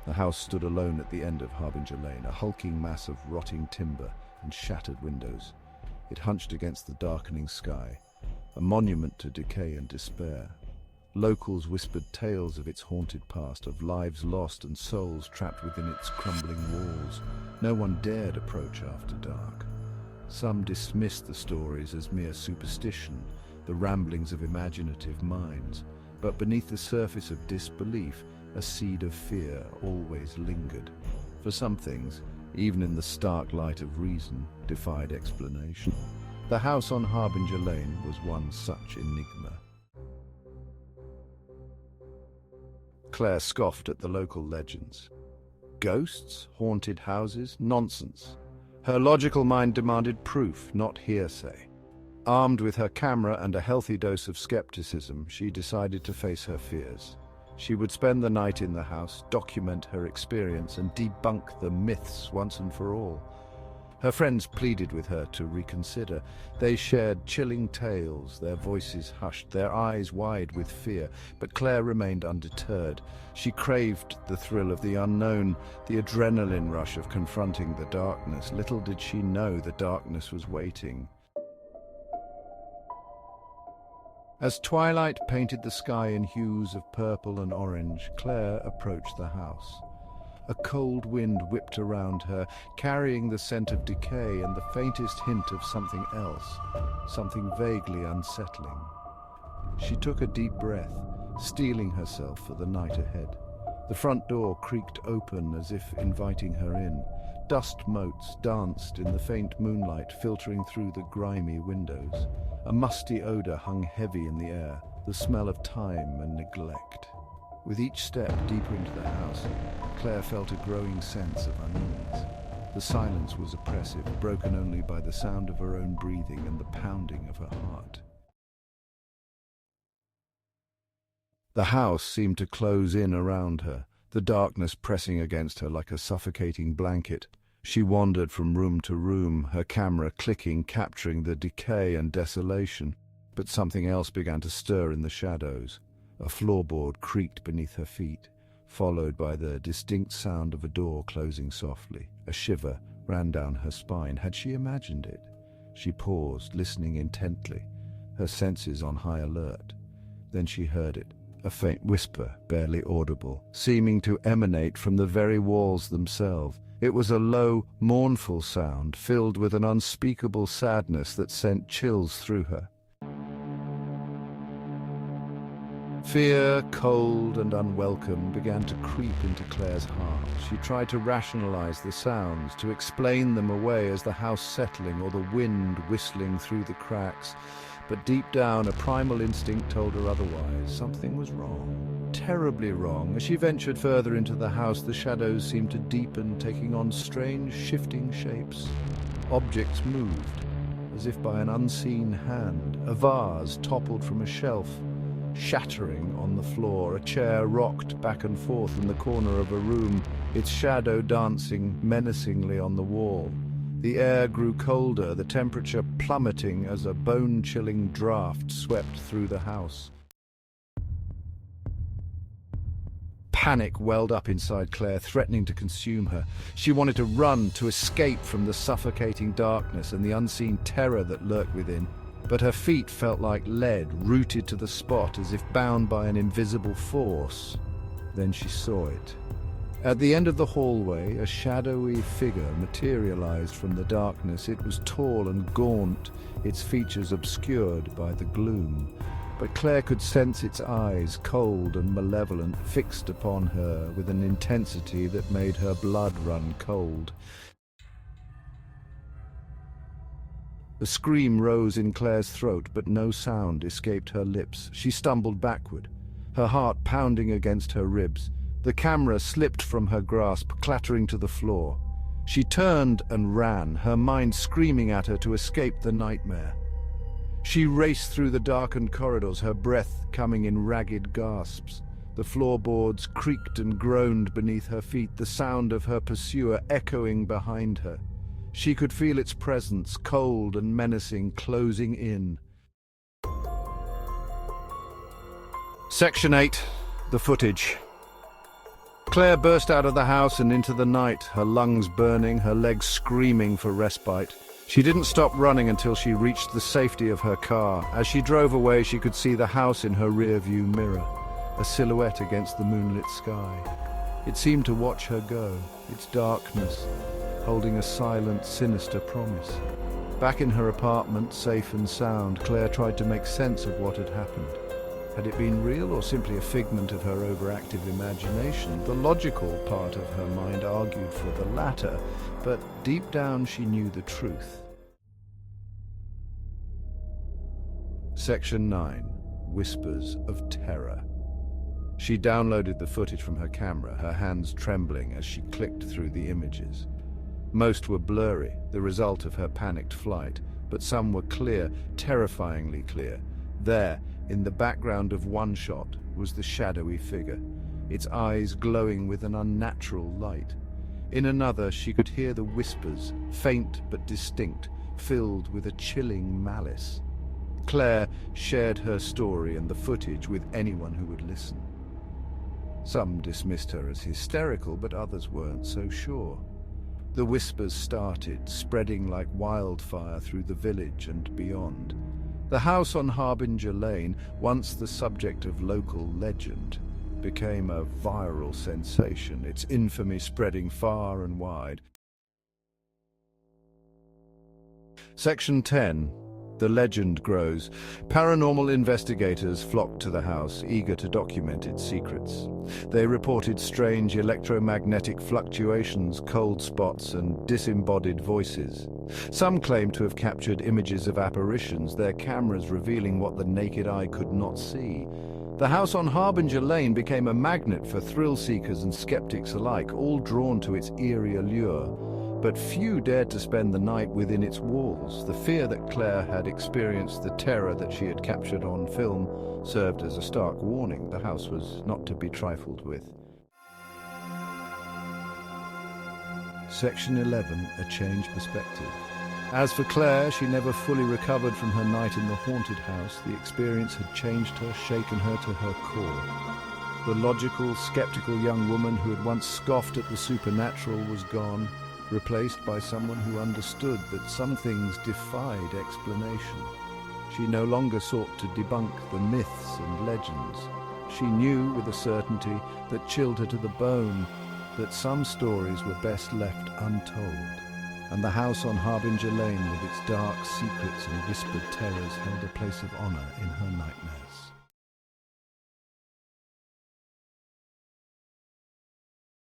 The house stood alone at the end of Harbinger Lane, a hulking mass of rotting timber and shattered windows. It hunched against the darkening sky, a monument to decay and despair. Locals whispered tales of its haunted past, of lives lost and souls trapped within its crumbling walls. No one dared approach after dark. Some dismissed the stories as mere superstition, the ramblings of imaginative minds. But beneath the surface of disbelief, a seed of fear always lingered. For some things, even in the stark light of reason, defied explanation. The house on Harbinger Lane was one such enigma. Claire scoffed at the local legends. Ghosts? Haunted houses? Nonsense. Her logical mind demanded proof, not hearsay. Armed with her camera and a healthy dose of skepticism, she decided to face her fears. She would spend the night in the house, document her experience, and debunk the myths once and for all. Her friends pleaded with her to reconsider. They shared chilling tales, their voices hushed, their eyes wide with fear. But Claire remained undeterred. She craved the thrill of the unknown, the adrenaline rush of confronting the darkness. Little did she know the darkness was waiting. As twilight painted the sky in hues of purple and orange, Claire approached the house. A cold wind whipped around her, carrying the scent of decay and the faintest hint of something else, something vaguely unsettling. She took a deep breath, steeling herself for the night ahead. The front door creaked open as if inviting her in. Dust motes danced in the faint moonlight filtering through the grimy windows. A musty odor hung heavy in the air, the smell of time and neglect. With each step deeper into the house, Claire felt a growing sense of unease. The silence was oppressive, broken only by the sound of her own breathing and the pounding of her heart. The house seemed to close in around her, the darkness pressing against her like a suffocating blanket. She wandered from room to room, her camera clicking, capturing the decay and desolation. But something else began to stir in the shadows. A floorboard creaked beneath her feet, followed by the distinct sound of a door closing softly. A shiver ran down her spine. Had she imagined it? She paused, listening intently, her senses on high alert. Then she heard it, a faint whisper, barely audible, seeming to emanate from the very walls themselves. It was a low, mournful sound, filled with an unspeakable sadness that sent chills through her. Fear, cold and unwelcome, began to creep into Claire's heart. She tried to rationalize the sounds, to explain them away as the house settling or the wind whistling through the cracks. But deep down, a primal instinct told her otherwise. Something was wrong, terribly wrong. As she ventured further into the house, the shadows seemed to deepen, taking on strange, shifting shapes. Objects moved, as if by an unseen hand. A vase toppled from a shelf, shattering on the floor. A chair rocked back and forth in the corner of a room, its shadow dancing menacingly on the wall. The air grew colder, the temperature plummeting as a bone-chilling draft swept through the house. Panic welled up inside Claire, threatening to consume her. She wanted to run, to escape from the suffocating darkness and the unseen terror that lurked within. But her feet felt like lead, rooted to the spot as if bound by an invisible force. Then she saw it. At the end of the hallway, a shadowy figure materialized from the darkness. It was tall and gaunt, its features obscured by the gloom. But Claire could sense its eyes, cold and malevolent, fixed upon her with an intensity that made her blood run cold. A scream rose in Claire's throat, but no sound escaped her lips. She stumbled backward, her heart pounding against her ribs. The camera slipped from her grasp, clattering to the floor. She turned and ran, her mind screaming at her to escape the nightmare. She raced through the darkened corridors, her breath coming in ragged gasps. The floorboards creaked and groaned beneath her feet, the sound of her pursuer echoing behind her. She could feel its presence, cold and menacing, closing in. Section 8. The footage. Claire burst out of the house and into the night, her lungs burning, her legs screaming for respite. She didn't stop running until she reached the safety of her car. As she drove away, she could see the house in her rear-view mirror, a silhouette against the moonlit sky. It seemed to watch her go, its darkness holding a silent, sinister promise. Back in her apartment, safe and sound, Claire tried to make sense of what had happened. Had it been real or simply a figment of her overactive imagination? The logical part of her mind argued for the latter, but deep down she knew the truth. Section 9. Whispers of Terror. She downloaded the footage from her camera, her hands trembling as she clicked through the images. Most were blurry, the result of her panicked flight, but some were clear, terrifyingly clear. There, in the background of one shot, was the shadowy figure, its eyes glowing with an unnatural light. In another, she could hear the whispers, faint but distinct, filled with a chilling malice. Claire shared her story and the footage with anyone who would listen. Some dismissed her as hysterical, but others weren't so sure. The whispers started, spreading like wildfire through the village and beyond. The house on Harbinger Lane, once the subject of local legend, became a viral sensation, its infamy spreading far and wide. Section 10. The legend grows. Paranormal investigators flocked to the house, eager to document its secrets. They reported strange electromagnetic fluctuations, cold spots, and disembodied voices. Some claimed to have captured images of apparitions, their cameras revealing what the naked eye could not see. The house on Harbinger Lane became a magnet for thrill-seekers and skeptics alike, all drawn to its eerie allure. But few dared to spend the night within its walls. The fear that Claire had experienced, the terror that she had captured on film, served as a stark warning. The house was not to be trifled with. Section 11. A changed perspective. As for Claire, she never fully recovered from her night in the haunted house. The experience had changed her, shaken her to her core. The logical, skeptical young woman who had once scoffed at the supernatural was gone, replaced by someone who understood that some things defied explanation. She no longer sought to debunk the myths and legends. She knew with a certainty that chilled her to the bone that some stories were best left untold. And the house on Harbinger Lane with its dark secrets and whispered terrors held a place of honor in her nightmares.